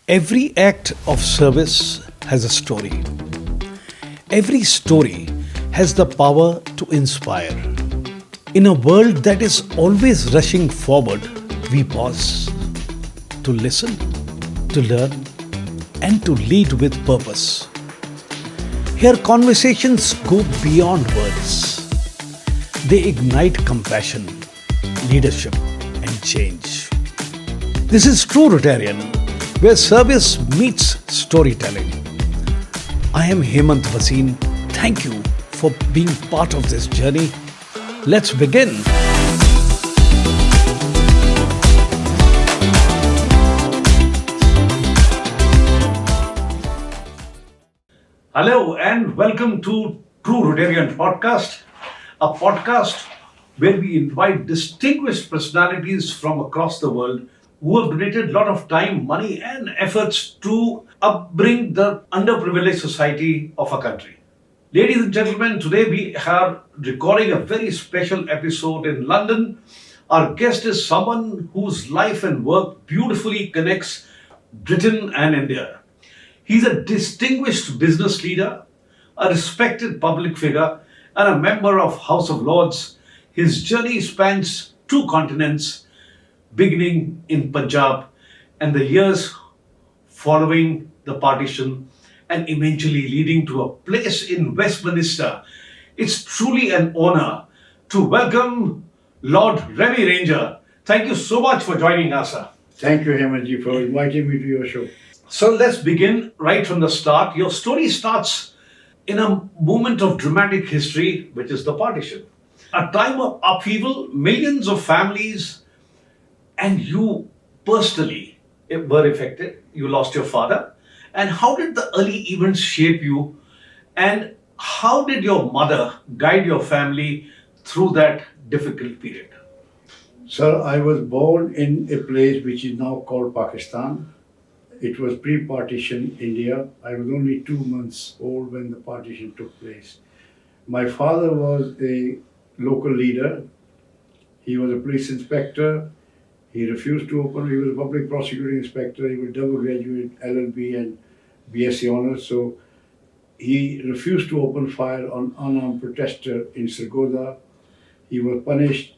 Every act of service has a story. Every story has the power to inspire. In a world that is always rushing forward, we pause to listen, to learn, and to lead with purpose. Here, conversations go beyond words. They ignite compassion, leadership, and change. This is TrueRotarian, where service meets storytelling. I am Hemant Bhasin. Thank you for being part of this journey. Let's begin. Hello and welcome to TrueRotarian podcast, a podcast where we invite distinguished personalities from across the world who have donated a lot of time, money, and efforts to upbring the underprivileged society of our country. Ladies and gentlemen, today we are recording a very special episode in London. Our guest is someone whose life and work beautifully connects Britain and India. He's a distinguished business leader, a respected public figure, and a member of House of Lords. His journey spans two continents, beginning in Punjab and the years following the partition and eventually leading to a place in Westminster. It's truly an honor to welcome Lord Rami Ranger. Thank you so much for joining us, sir. Thank you, Hemantji, for inviting me to your show. So let's begin right from the start. Your story starts in a moment of dramatic history, which is the partition. A time of upheaval, millions of families, and you personally were affected. You lost your father. And how did the early events shape you? And how did your mother guide your family through that difficult period? Sir, I was born in a place which is now called Pakistan. It was pre-partition India. I was only 2 months old when the partition took place. My father was a local leader. He was a police inspector. He refused to open. He was a public prosecuting inspector. He was double graduate, LLB and BSc honors. So he refused to open fire on unarmed protester in Sargodha. He was punished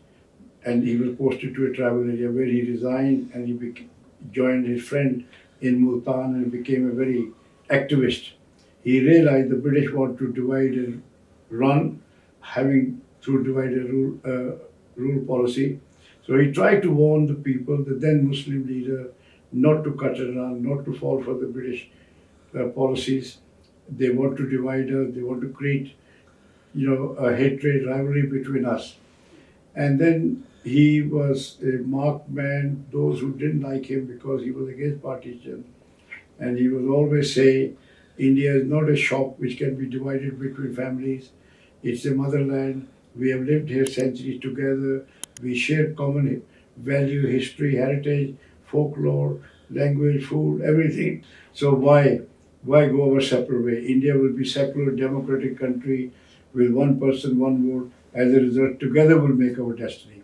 and he was posted to a tribal area where he resigned and he joined his friend in Multan and became a very activist. He realized the British want to divide and run, having through divide and rule policy. So he tried to warn the people, the then Muslim leader, not to cut it around, not to fall for the British policies. They want to divide us. They want to create, a hatred, rivalry between us. And then he was a marked man, those who didn't like him because he was against partition. And he would always say, India is not a shop which can be divided between families. It's a motherland. We have lived here centuries together. We share common value, history, heritage, folklore, language, food, everything. So why go our separate way? India will be secular, democratic country with one person, one vote. As a result, together we'll make our destiny.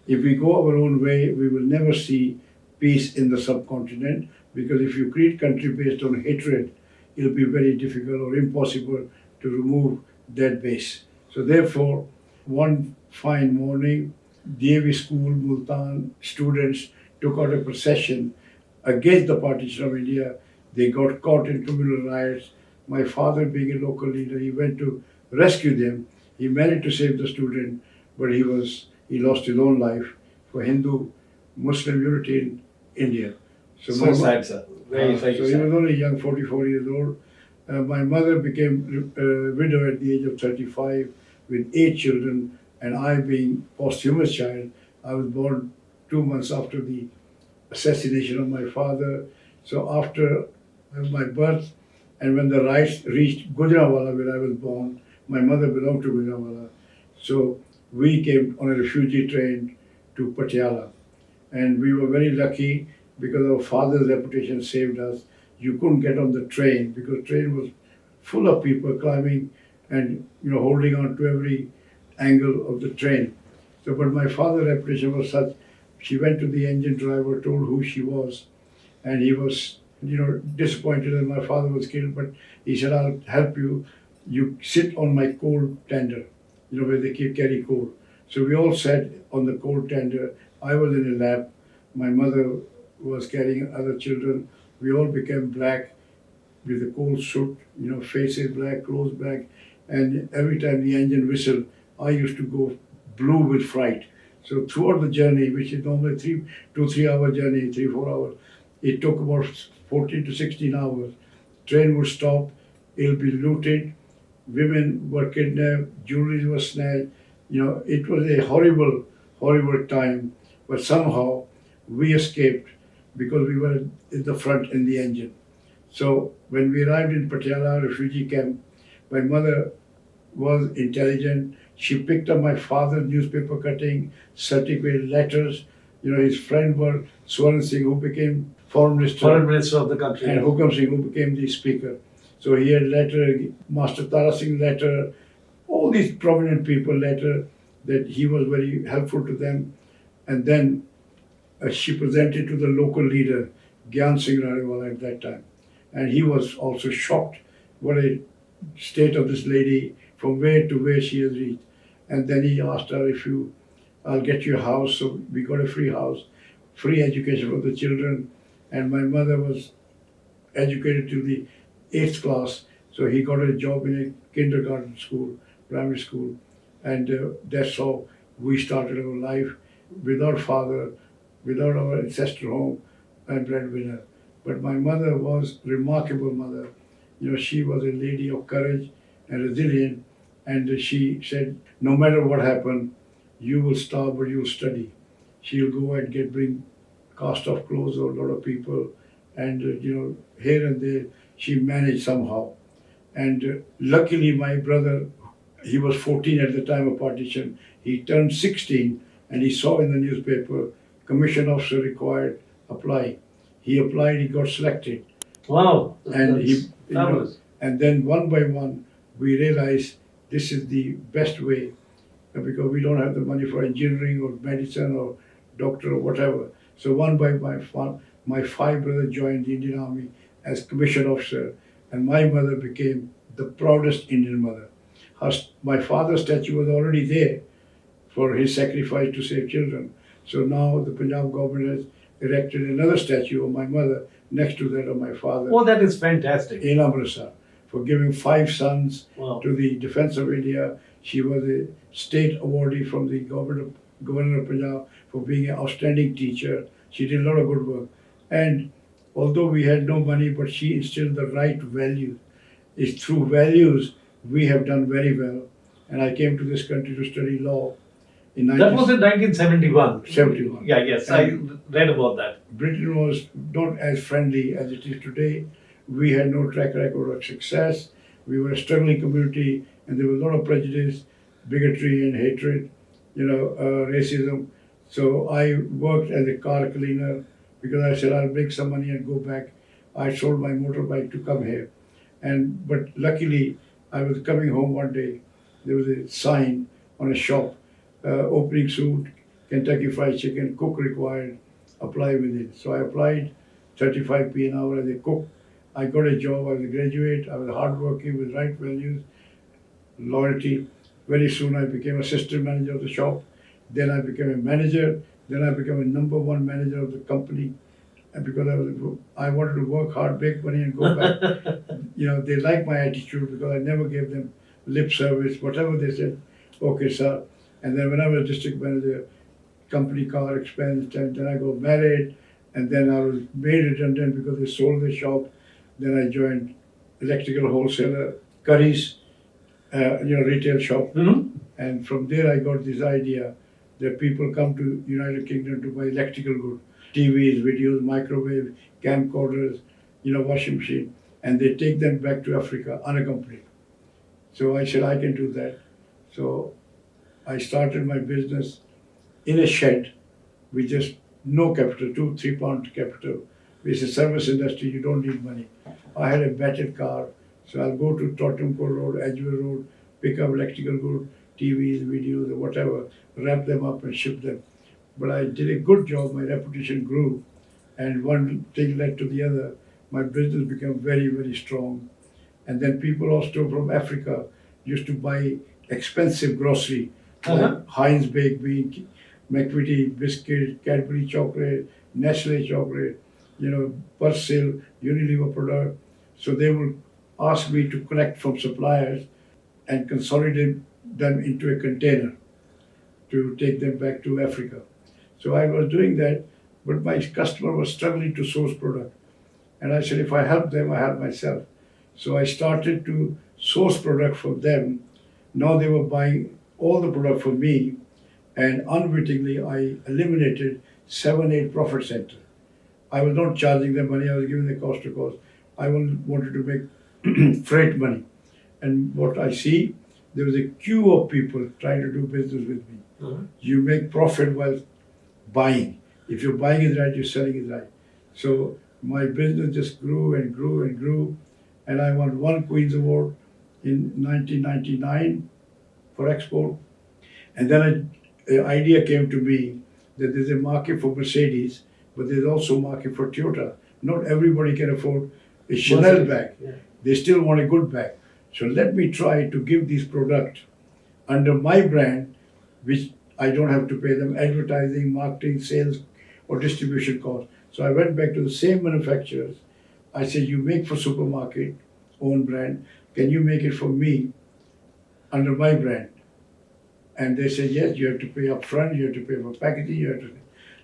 If we go our own way, we will never see peace in the subcontinent, because if you create country based on hatred, it'll be very difficult or impossible to remove that base. So therefore, one fine morning, DAV school, Multan students took out a procession against the partition of India. They got caught in communal riots. My father, being a local leader, he went to rescue them. He managed to save the student, but he lost his own life for Hindu-Muslim unity in India. So sad, sir. Very sad. So he was only young, 44 years old. My mother became a widow at the age of 35 with 8 children, and I, being posthumous child, I was born 2 months after the assassination of my father. So after my birth, and when the riots reached Gujranwala, where I was born, my mother belonged to Gujranwala. So we came on a refugee train to Patiala. And we were very lucky because our father's reputation saved us. You couldn't get on the train because the train was full of people climbing and holding on to every angle of the train. So, but my father's reputation was such. She went to the engine driver, told who she was, and he was disappointed that my father was killed, but he said, I'll help you. You sit on my coal tender, where they carry coal. So we all sat on the coal tender. I was in a lab. My mother was carrying other children. We all became black with the coal soot, faces black, clothes black. And every time the engine whistled, I used to go blue with fright. So throughout the journey, which is normally 3 hour journey, 4 hours, it took about 14 to 16 hours. Train would stop, it'll be looted, women were kidnapped, jewelry was snatched. It was a horrible, horrible time. But somehow we escaped because we were in the front in the engine. So when we arrived in Patiala refugee camp, my mother was intelligent. She picked up my father's newspaper cutting, certificate, letters. His friend were Swaran Singh, who became foreign minister of the country. and Hukam Singh, who became the speaker. So he had letter, Master Tara Singh letter, all these prominent people letter that he was very helpful to them. And then she presented to the local leader, Gyan Singh Raniwala at that time. And he was also shocked what a state of this lady, from where to where she has reached. And then he asked her, I'll get you a house. So we got a free house, free education for the children. And my mother was educated to the 8th class. So he got a job in a kindergarten school, primary school. And that's how we started our life without father, without our ancestral home and breadwinner. But my mother was a remarkable mother. She was a lady of courage and resilient. And she said, no matter what happened, you will starve, but you will study. She'll go and bring cast off clothes of a lot of people. And, here and there, she managed somehow. And luckily, my brother, he was 14 at the time of partition. He turned 16 and he saw in the newspaper, commission officer required, apply. He applied, he got selected. Wow. And fabulous. And then one by one, we realized this is the best way because we don't have the money for engineering or medicine or doctor or whatever. So one by my 5 brothers joined the Indian Army as commissioned officer, and my mother became the proudest Indian mother. My father's statue was already there for his sacrifice to save children. So now the Punjab government has erected another statue of my mother next to that of my father. Oh, that is fantastic. In Amritsar, for giving 5 sons Wow. to the defense of India. She was a state awardee from the governor of Punjab for being an outstanding teacher. She did a lot of good work. And although we had no money, but she instilled the right values. It's through values we have done very well. And I came to this country to study law in That was in 1971. 71. Yeah, yes, I read about that. Britain was not as friendly as it is today. We had no track record of success. We were a struggling community, and there was a lot of prejudice, bigotry, and hatred, racism. So I worked as a car cleaner because I said I'll make some money and go back. I sold my motorbike to come here, but luckily I was coming home one day. There was a sign on a shop, opening suit, Kentucky Fried Chicken, cook required, apply within. So I applied, 35p an hour as a cook. I got a job, I was a graduate, I was hardworking with right values, loyalty. Very soon I became assistant manager of the shop. Then I became a manager. Then I became a #1 manager of the company. And because I wanted to work hard, make money and go back. They liked my attitude because I never gave them lip service. Whatever they said, okay, sir. And then when I was district manager, company car expense, and then I got married, and then I was made redundant because they sold the shop. Then I joined electrical wholesaler, Curry's, retail shop. Mm-hmm. And from there I got this idea that people come to United Kingdom to buy electrical goods, TVs, videos, microwave, camcorders, washing machine, and they take them back to Africa unaccompanied. So I said I can do that. So I started my business in a shed with just no capital, 2-3 pound capital. It's a service industry, you don't need money. I had a battered car, so I'll go to Tottenham Court Road, Edgware Road, pick up electrical goods, TVs, videos, or whatever, wrap them up and ship them. But I did a good job, my reputation grew, and one thing led to the other. my business became very, very strong. And then people also from Africa used to buy expensive grocery like Heinz baked bean, McVitie biscuit, Cadbury chocolate, Nestle chocolate, Persil, Unilever product. So they would ask me to collect from suppliers and consolidate them into a container to take them back to Africa. So I was doing that, but my customer was struggling to source product. And I said, if I help them, I help myself. So I started to source product from them. Now they were buying all the product from me, and unwittingly I eliminated 7, 8 profit center. I was not charging them money, I was giving the cost to cost. I wanted to make freight money. And what I see, there was a queue of people trying to do business with me. You make profit while buying. If you're buying it right, you're selling it right. So my business just grew and grew and grew. And I won 1 Queen's Award in 1999 for export. And then an idea came to me that there's a market for Mercedes, but there's also a market for Toyota. Not everybody can afford a Chanel bag. Yeah. They still want a good bag. So let me try to give these products under my brand, which I don't have to pay them advertising, marketing, sales, or distribution costs. So I went back to the same manufacturers. I said, you make for supermarket, own brand. Can you make it for me under my brand? And they said, yes, you have to pay up front, you have to pay for packaging, you have to.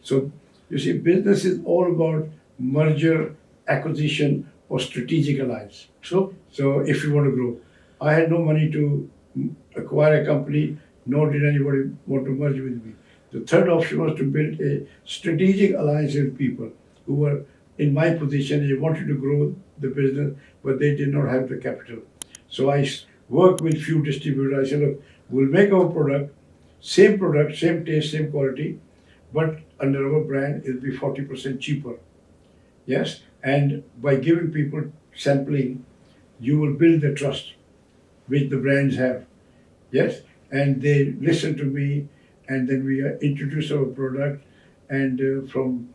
So you see, business is all about merger, acquisition, or strategic alliance. True. So if you want to grow. I had no money to acquire a company, nor did anybody want to merge with me. The third option was to build a strategic alliance with people who were in my position. They wanted to grow the business, but they did not have the capital. So I worked with few distributors. I said, look, we'll make our product, same taste, same quality, but under our brand, it'll be 40% cheaper. Yes? And by giving people sampling, you will build the trust which the brands have. Yes? And they listen to me, and then we introduce our product, and from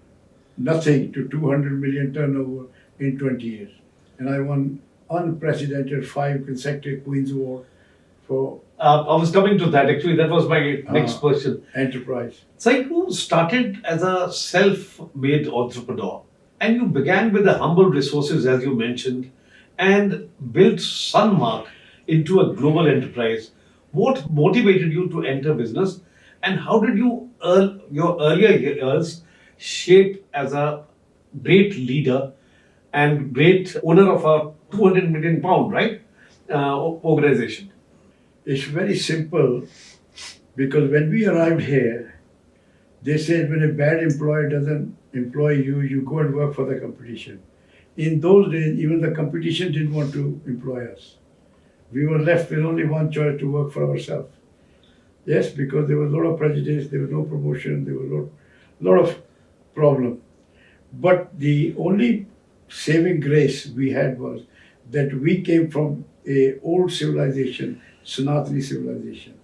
nothing to 200 million turnover in 20 years. And I won unprecedented 5 consecutive Queen's Award for. I was coming to that actually. That was my next question. Enterprise. So you started as a self-made entrepreneur, and you began with the humble resources, as you mentioned, and built Sunmark into a global enterprise. What motivated you to enter business, and how did your earlier years shape as a great leader and great owner of a 200 million pound, right, organization? It's very simple, because when we arrived here, they said when a bad employer doesn't employ you, you go and work for the competition. In those days, even the competition didn't want to employ us. We were left with only one choice, to work for ourselves. Yes, because there was a lot of prejudice, there was no promotion, there was a lot of problem. But the only saving grace we had was that we came from a old civilization, Sanatani civilization,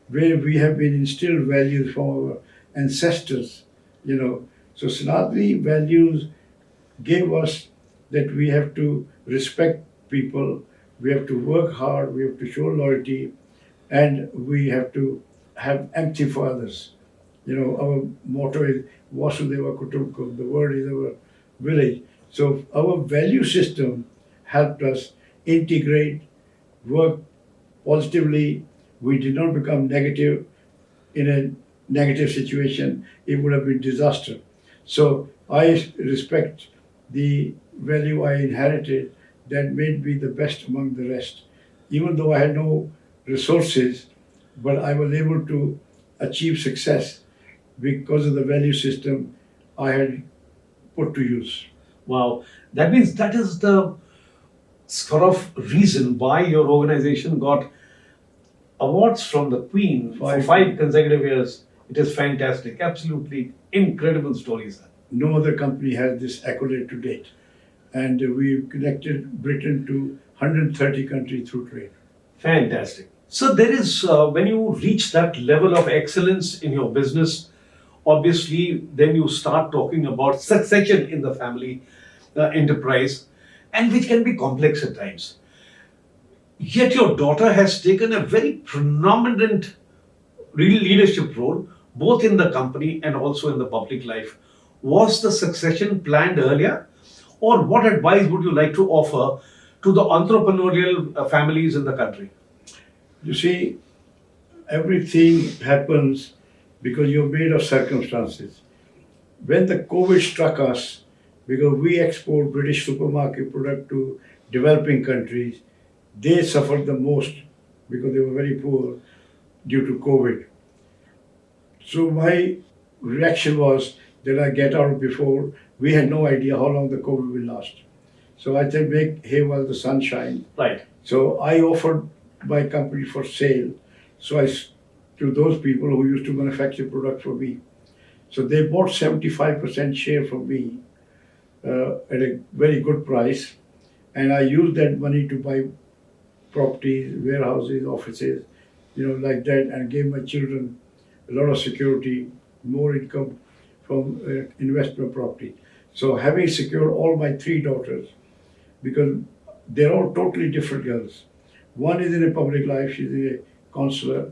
where we have been instilled values from our ancestors, So Sanatani values gave us that we have to respect people, we have to work hard, we have to show loyalty, and we have to have empathy for others. Our motto is Vasudeva Kutumbakam, the word is our village. So our value system helped us integrate, work positively. We did not become negative in a negative situation. It would have been disaster. So I respect the value I inherited that made me the best among the rest. Even though I had no resources, but I was able to achieve success because of the value system I had put to use. Wow, that means that is the sort of reason why your organization got awards from the Queen for 5 consecutive years. It is fantastic, absolutely incredible story, sir. No other company has this accolade to date. And we've connected Britain to 130 countries through trade. Fantastic. So there is, when you reach that level of excellence in your business, obviously then you start talking about succession in the family enterprise. and which can be complex at times. Yet your daughter has taken a very predominant real leadership role, both in the company and also in the public life. Was the succession planned earlier? Or what advice would you like to offer to the entrepreneurial families in the country? You see, everything happens because you're made of circumstances. When the COVID struck us, because we export British supermarket product to developing countries, they suffered the most because they were very poor due to COVID. So my reaction was that I get out before. We had no idea how long the COVID will last. So I said, make hay while the sun shines. Right. So I offered my company for sale. So to those people who used to manufacture product for me. So they bought 75% share from me at a very good price, and I used that money to buy properties, warehouses, offices, like that, and gave my children a lot of security, more income from investment property. So having secured all my three daughters, because they're all totally different girls. One is in a public life, she's a counselor.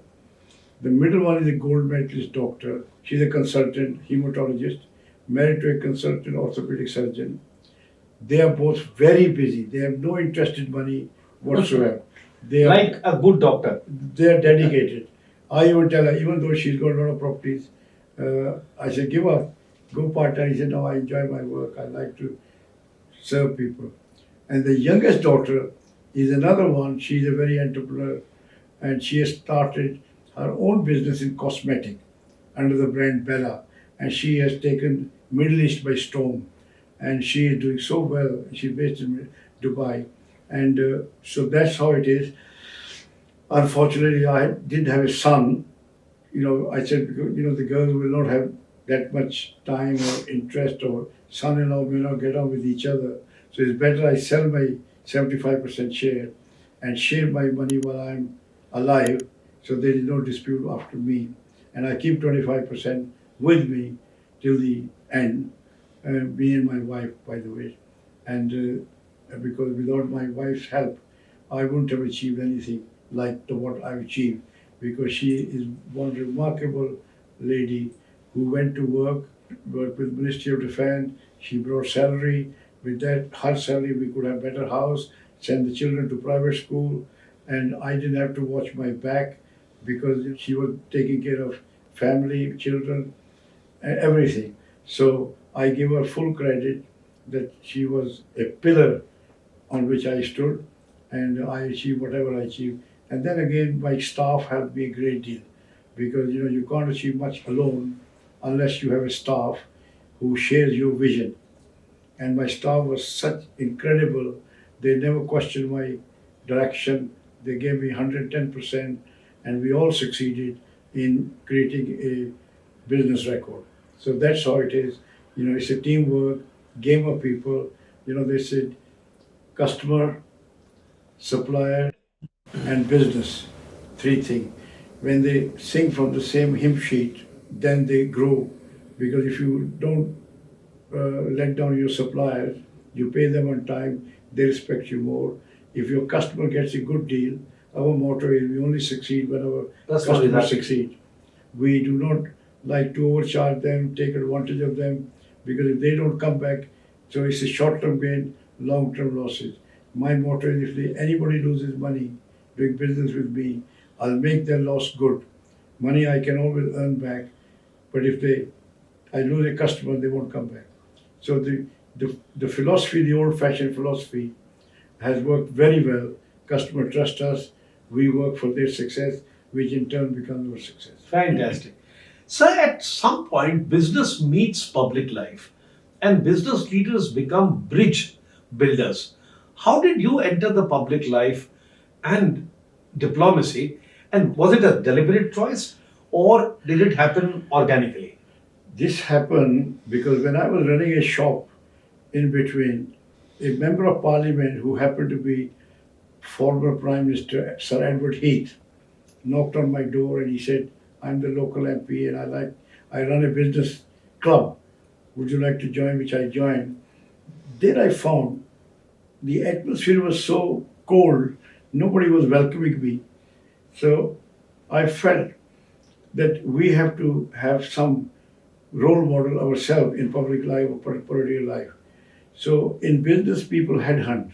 The middle one is a gold medalist doctor. She's a consultant hematologist, married to a consultant orthopedic surgeon. They are both very busy. They have no interest in money whatsoever. They are Like a good doctor. they are dedicated. I even tell her, even though she's got a lot of properties, I said, give up, go part time. He said, no, I enjoy my work. I like to serve people. And the youngest daughter is another one. She's a very entrepreneur, and she has started her own business in cosmetic under the brand Bella, and she has taken Middle East by storm, and she is doing so well. She's based in Dubai, and so that's how it is. Unfortunately, I didn't have a son. I said, the girls will not have that much time or interest, or son-in-law may not get on with each other. So it's better I sell my 75% share and share my money while I'm alive, so there is no dispute after me. And I keep 25% with me till the end, me and my wife, by the way. And because without my wife's help, I wouldn't have achieved anything like what I've achieved, because she is one remarkable lady who went to work with Ministry of Defense. She brought salary. With that, her salary, we could have better house, send the children to private school, and I didn't have to watch my back because she was taking care of family, children, and everything. So I give her full credit that she was a pillar on which I stood, and I achieved whatever I achieved. And then again, my staff helped me a great deal, because you can't achieve much alone unless you have a staff who shares your vision. And my staff was such incredible. They never questioned my direction. They gave me 110%, and we all succeeded in creating a business record. So that's how it is. It's a teamwork, game of people. They said customer, supplier, and business, three things. When they sing from the same hymn sheet, then they grow. Because if you don't let down your suppliers, you pay them on time, they respect you more. If your customer gets a good deal, our motto is we only succeed when our customers succeed. We do not like to overcharge them, take advantage of them, because if they don't come back, so it's a short-term gain, long-term losses. My motto is if anybody loses money doing business with me, I'll make their loss good. Money I can always earn back, but if I lose a customer, they won't come back. So the philosophy, the old-fashioned philosophy, has worked very well. Customer trust us, we work for their success, which in turn becomes our success. Fantastic. So at some point, business meets public life and business leaders become bridge builders. How did you enter the public life and diplomacy? And was it a deliberate choice or did it happen organically? This happened because when I was running a shop in between, a member of parliament who happened to be former Prime Minister Sir Edward Heath knocked on my door and he said, I'm the local MP and I run a business club. Would you like to join? Which I joined. Then I found the atmosphere was so cold, nobody was welcoming me. So I felt that we have to have some role model ourselves in public life or political life. So in business, people headhunt.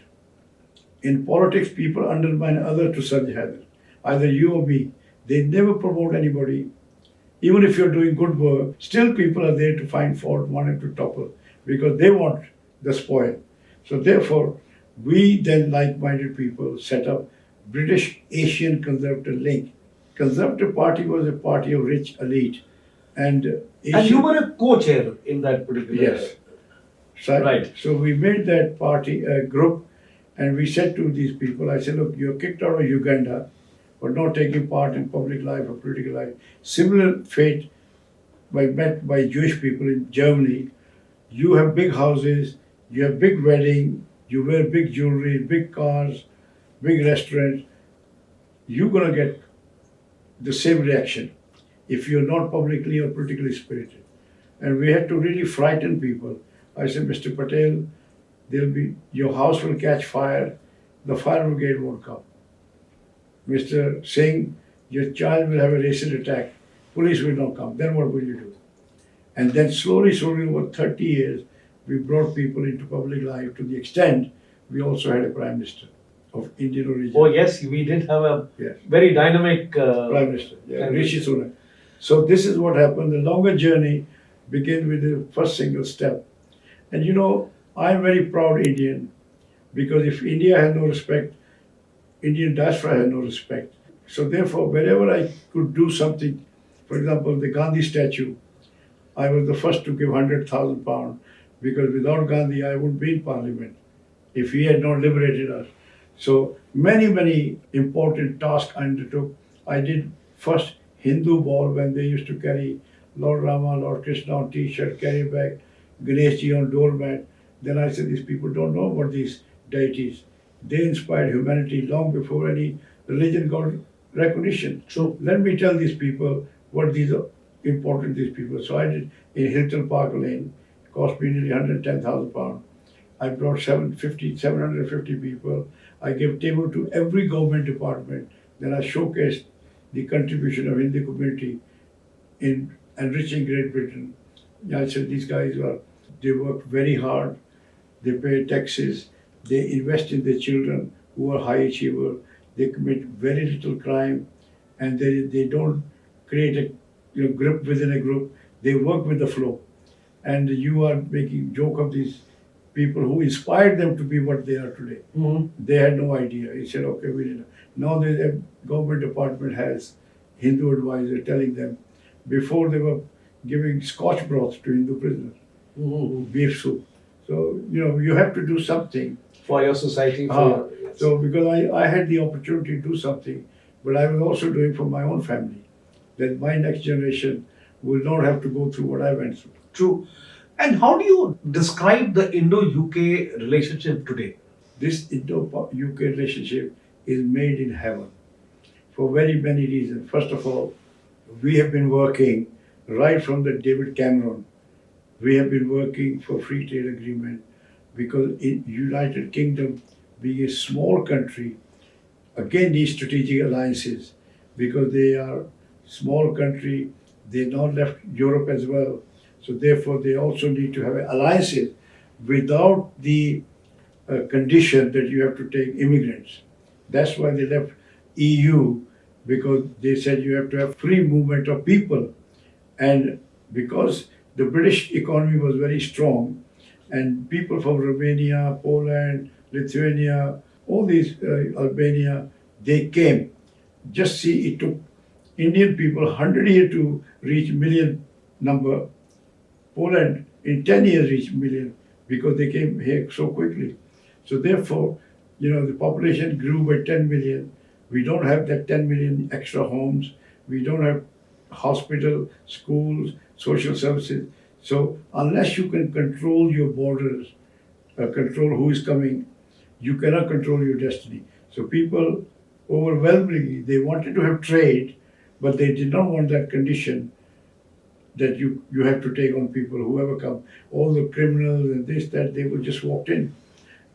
In politics, people undermine others to such heaven. Either you or me. They never promote anybody. Even if you're doing good work, still people are there to find fault, wanting to topple, because they want the spoil. So therefore, we then like-minded people set up British Asian Conservative Link. Conservative Party was a party of rich elite, and And you were a co-chair in that particular. Yes. So, Right. So we made that party a group, and we said to these people, I said, look, you're kicked out of Uganda for not taking part in public life or political life. Similar fate met by Jewish people in Germany. You have big houses, you have big wedding, you wear big jewelry, big cars, big restaurants. You're gonna get the same reaction if you're not publicly or politically spirited. And we had to really frighten people. I said, Mr. Patel, your house will catch fire, the fire brigade won't come. Mr. Singh, your child will have a racist attack, police will not come. Then what will you do? And then slowly, over 30 years, we brought people into public life to the extent we also had a prime minister of Indian origin. Oh yes, we did have a Yes. very dynamic Prime Minister, Prime Rishi Minister. Sunak. So this is what happened. The longer journey began with the first single step. And you know, I'm very proud Indian, because if India had no respect, Indian diaspora had no respect. So therefore, wherever I could do something, for example, the Gandhi statue, I was the first to give £100,000, because without Gandhi, I wouldn't be in parliament if he had not liberated us. So many important tasks I undertook. I did first Hindu ball when they used to carry Lord Rama, Lord Krishna on t-shirt, carry bag, Ganeshji on doormat. Then I said, these people don't know about these deities. They inspired humanity long before any religion got recognition. True. Let me tell these people what these are important, these people. So I did in Hilton Park Lane, cost me nearly £110,000. I brought 750 people. I gave table to every government department. Then I showcased the contribution of Hindu community in enriching Great Britain. I said these guys they work very hard, they pay taxes, they invest in their children who are high achievers, they commit very little crime, and they don't create a group within a group, they work with the flow. And you are making joke of these people who inspired them to be what they are today. Mm-hmm. They had no idea. He said, okay, we didn't. Now the government department has Hindu advisor telling them, before they were giving Scotch broth to Hindu prisoners, Mm-hmm. beef soup. So, you have to do something. For your society. Yes. So because I had the opportunity to do something, but I was also doing for my own family, that my next generation will not have to go through what I went through. True. And how do you describe the Indo-UK relationship today? This Indo-UK relationship is made in heaven for very many reasons. First of all, we have been working right from the David Cameron. We have been working for free trade agreement, because in United Kingdom, being a small country, again needs strategic alliances, because they are small country. They now left Europe as well. So therefore, they also need to have alliances without the condition that you have to take immigrants. That's why they left EU, because they said you have to have free movement of people. And because the British economy was very strong, and people from Romania, Poland, Lithuania, all these, Albania, they came. Just see, it took Indian people 100 years to reach million number. Poland in 10 years reached million, because they came here so quickly. So therefore, the population grew by 10 million. We don't have that 10 million extra homes. We don't have hospital, schools, social services. So unless you can control your borders, control who is coming, you cannot control your destiny. So people overwhelmingly, they wanted to have trade, but they did not want that condition that you have to take on people, whoever come, all the criminals and this, that, they would just walked in.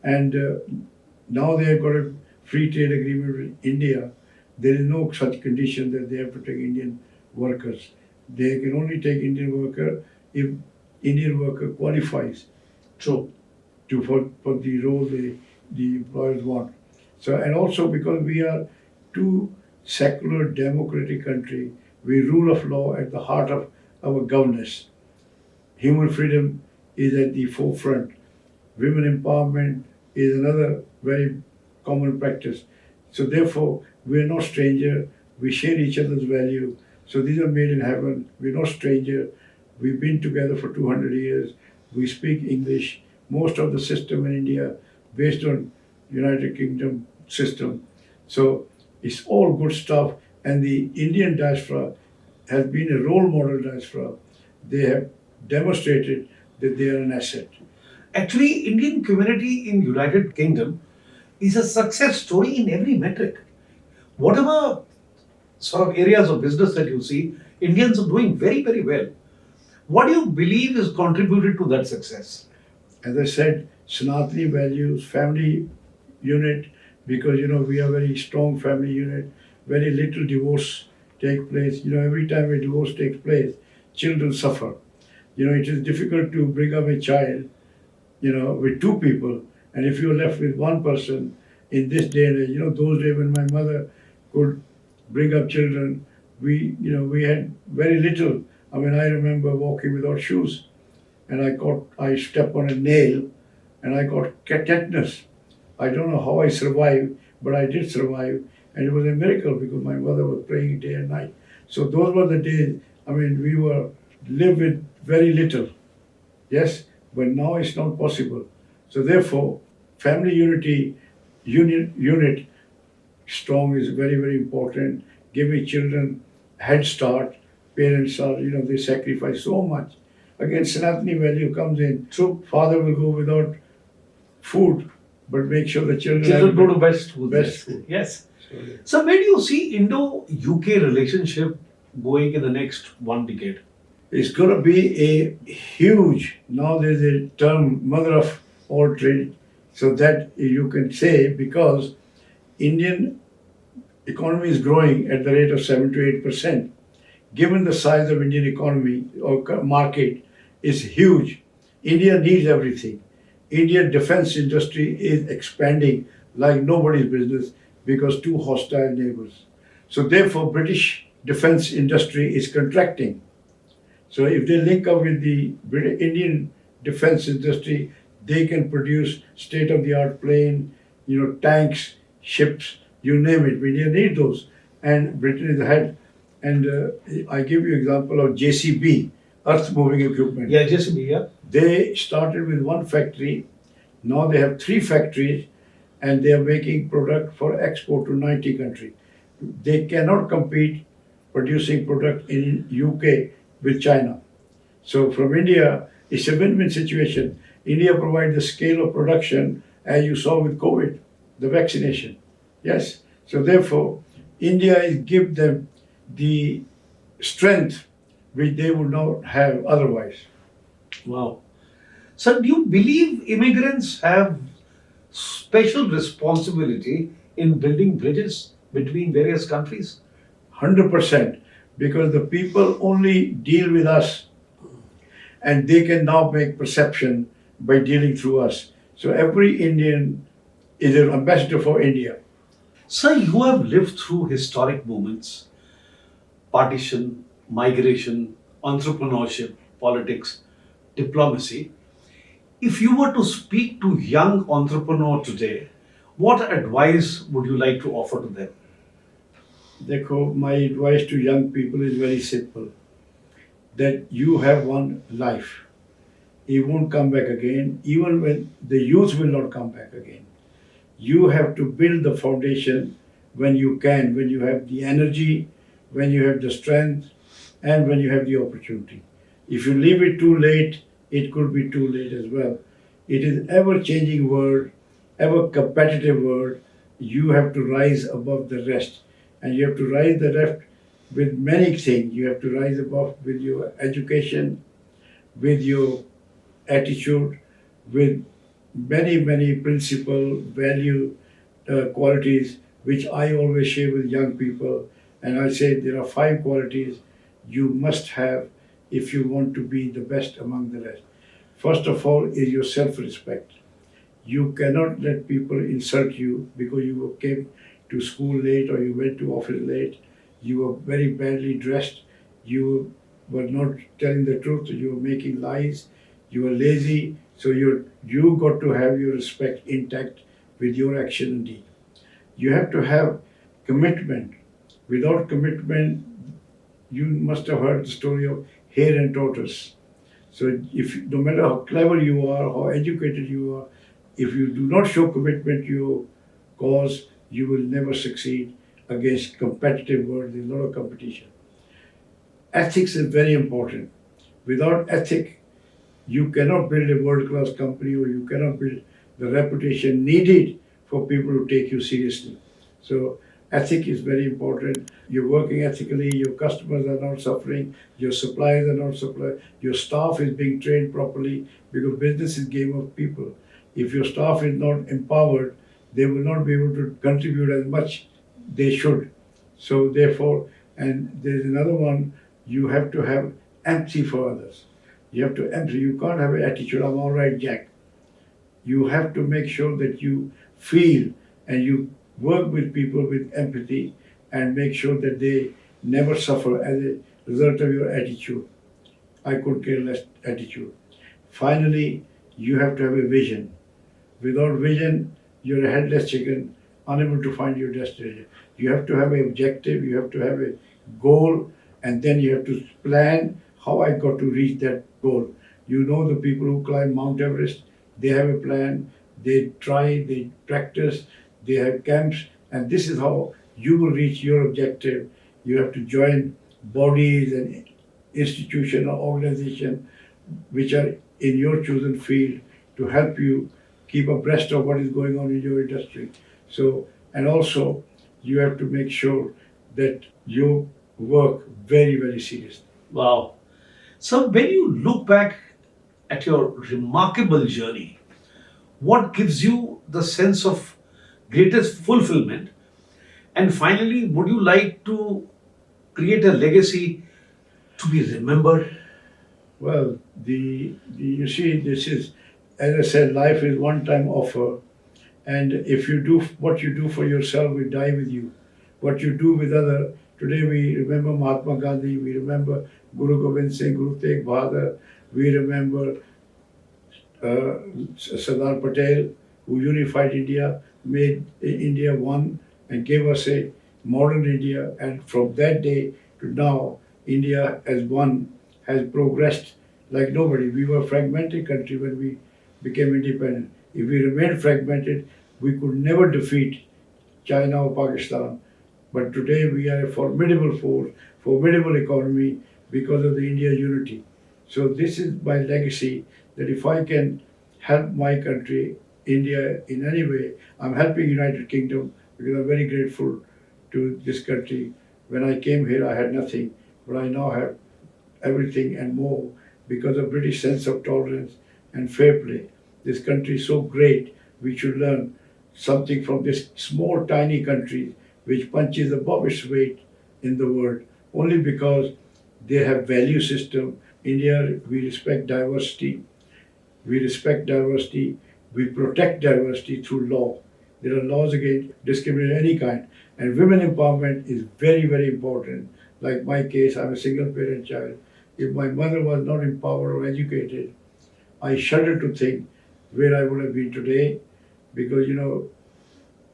And now they have got a free trade agreement with India. There is no such condition that they have to take Indian workers. They can only take Indian worker if Indian worker qualifies True. for the role the employers want. So, and also because we are two secular democratic country, we rule of law at the heart of our governance. Human freedom is at the forefront. Women empowerment is another very common practice. So therefore, we are no stranger. We share each other's value. So these are made in heaven. We're no stranger. We've been together for 200 years. We speak English. Most of the system in India based on United Kingdom system. So it's all good stuff. And the Indian diaspora has been a role model diaspora. They have demonstrated that they are an asset. Actually, Indian community in United Kingdom is a success story in every metric. Whatever sort of areas of business that you see, Indians are doing very, very well. What do you believe is contributed to that success? As I said, Sanatani values, family unit, because we are very strong family unit, very little divorce take place. Every time a divorce takes place, children suffer. It is difficult to bring up a child, with two people, and if you're left with one person in this day and age, those days when my mother could bring up children, we had very little. I mean, I remember walking without shoes, and I stepped on a nail, and I got tetanus. I don't know how I survived, but I did survive, and it was a miracle because my mother was praying day and night. So those were the days. I mean, we were live with very little, yes, but now it's not possible. So therefore, family unit strong is very, very important. Giving children head start. Parents are, they sacrifice so much. Again, Sanatani value comes in. True. Father will go without food, but make sure the children Children have go to best school. best food. Yes. So, yeah. So where do you see Indo-UK relationship going in the next one decade? It's going to be a huge, now there's a term, mother of all trade, so that you can say because Indian economy is growing at the rate of 7 to 8%. Given the size of Indian economy or market is huge, India needs everything. Indian defense industry is expanding like nobody's business because two hostile neighbors. So therefore, British defense industry is contracting. So if they link up with the Indian defense industry, they can produce state-of-the-art plane, tanks, ships, you name it. We need those, and Britain is ahead. And I give you example of JCB, earth moving equipment. Yeah, JCB, yeah. They started with one factory. Now they have 3 factories, and they are making product for export to 90 countries. They cannot compete producing product in UK with China. So from India, it's a win-win situation. India provides the scale of production as you saw with COVID, the vaccination. Yes. So therefore, India is give them the strength which they would not have otherwise. Wow. So do you believe immigrants have special responsibility in building bridges between various countries? 100%, because the people only deal with us and they can now make perception by dealing through us. So every Indian is an ambassador for India. Sir, you have lived through historic movements, partition, migration, entrepreneurship, politics, diplomacy. If you were to speak to young entrepreneurs today, what advice would you like to offer to them? Therefore, my advice to young people is very simple, that you have one life. It won't come back again, even when the youth will not come back again. You have to build the foundation when you can, when you have the energy, when you have the strength, and when you have the opportunity. If you leave it too late, it could be too late as well. It is ever-changing world, ever competitive world. You have to rise above the rest, and you have to rise the rest with many things. You have to rise above with your education, with your attitude, with many principle, value, qualities which I always share with young people. And I say there are 5 qualities you must have if you want to be the best among the rest. First of all is your self-respect. You cannot let people insult you because you came to school late or you went to office late. You were very badly dressed. You were not telling the truth. You were making lies. You were lazy. So you got to have your respect intact with your action and deed. You have to have commitment. Without commitment, you must have heard the story of hare and tortoise. So if no matter how clever you are, how educated you are, if you do not show commitment to your cause, you will never succeed against competitive world. There's a lot of competition. Ethics is very important. Without ethic, you cannot build a world-class company or you cannot build the reputation needed for people to take you seriously. So ethic is very important. You're working ethically, your customers are not suffering, your suppliers are not suffering, your staff is being trained properly because business is a game of people. If your staff is not empowered, they will not be able to contribute as much they should. So therefore, and there's another one, you have to have empathy for others. You have to empathy. You can't have an attitude, I'm all right, Jack. You have to make sure that you feel and you work with people with empathy and make sure that they never suffer as a result of your attitude. I could care less attitude. Finally, you have to have a vision. Without vision, you're a headless chicken, unable to find your destination. You have to have an objective, you have to have a goal, and then you have to plan how I got to reach that goal. You know the people who climb Mount Everest, they have a plan, they try, they practice, they have camps, and this is how you will reach your objective. You have to join bodies and institution or organization which are in your chosen field to help you keep abreast of what is going on in your industry. So, and also you have to make sure that you work very seriously. Wow. So when you look back at your remarkable journey, what gives you the sense of greatest fulfillment? And finally, would you like to create a legacy to be remembered? Well, you see, this is, as I said, life is one-time offer, and if you do what you do for yourself, we die with you. What you do with other, today we remember Mahatma Gandhi, we remember Guru Gobind Singh, Guru Tegh Bahadur, we remember Sardar Patel, who unified India, made India one, and gave us a modern India. And from that day to now, India as one has progressed like nobody. We were a fragmented country when we became independent. If we remained fragmented, we could never defeat China or Pakistan. But today we are a formidable force, formidable economy because of the India unity. So this is my legacy, that if I can help my country, India, in any way, I'm helping United Kingdom because I'm very grateful to this country. When I came here, I had nothing, but I now have everything and more because of British sense of tolerance and fair play. This country is so great, we should learn something from this small, tiny country which punches above its weight in the world only because they have value system. India, we respect diversity. We respect diversity. We protect diversity through law. There are laws against discrimination of any kind. And women empowerment is very important. Like my case, I'm a single parent child. If my mother was not empowered or educated, I shudder to think where I would have been today, because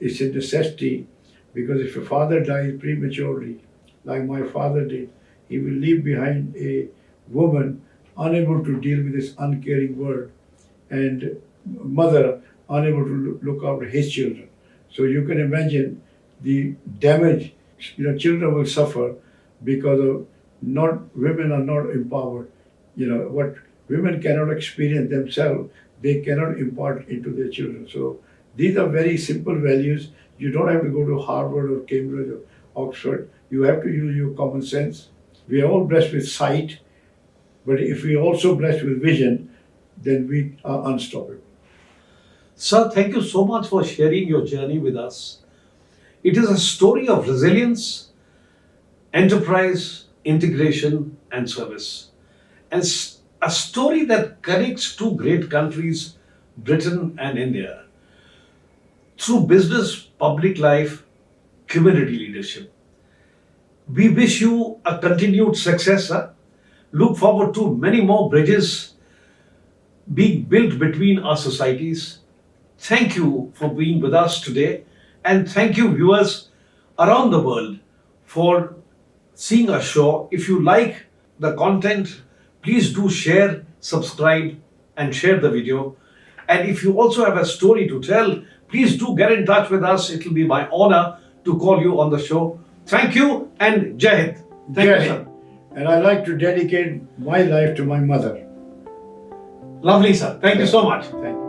it's a necessity. Because if a father dies prematurely, like my father did, he will leave behind a woman unable to deal with this uncaring world, and mother unable to look after his children. So you can imagine the damage. Children will suffer because of women are not empowered. What women cannot experience themselves, they cannot impart into their children. So these are very simple values. You don't have to go to Harvard or Cambridge or Oxford. You have to use your common sense. We are all blessed with sight, but if we are also blessed with vision, then we are unstoppable. Sir, thank you so much for sharing your journey with us. It is a story of resilience, enterprise, integration, and service. And a story that connects two great countries, Britain and India, through business, public life, community leadership. We wish you a continued success, sir. Look forward to many more bridges being built between our societies. Thank you for being with us today, and thank you, viewers around the world, for seeing our show. If you like the content, please do share, subscribe, and share the video. And if you also have a story to tell, please do get in touch with us. It will be my honor to call you on the show. Thank you, and Jai Hind. Thank you, sir. And I like to dedicate my life to my mother. Lovely, sir. Thank you so much. Thank you.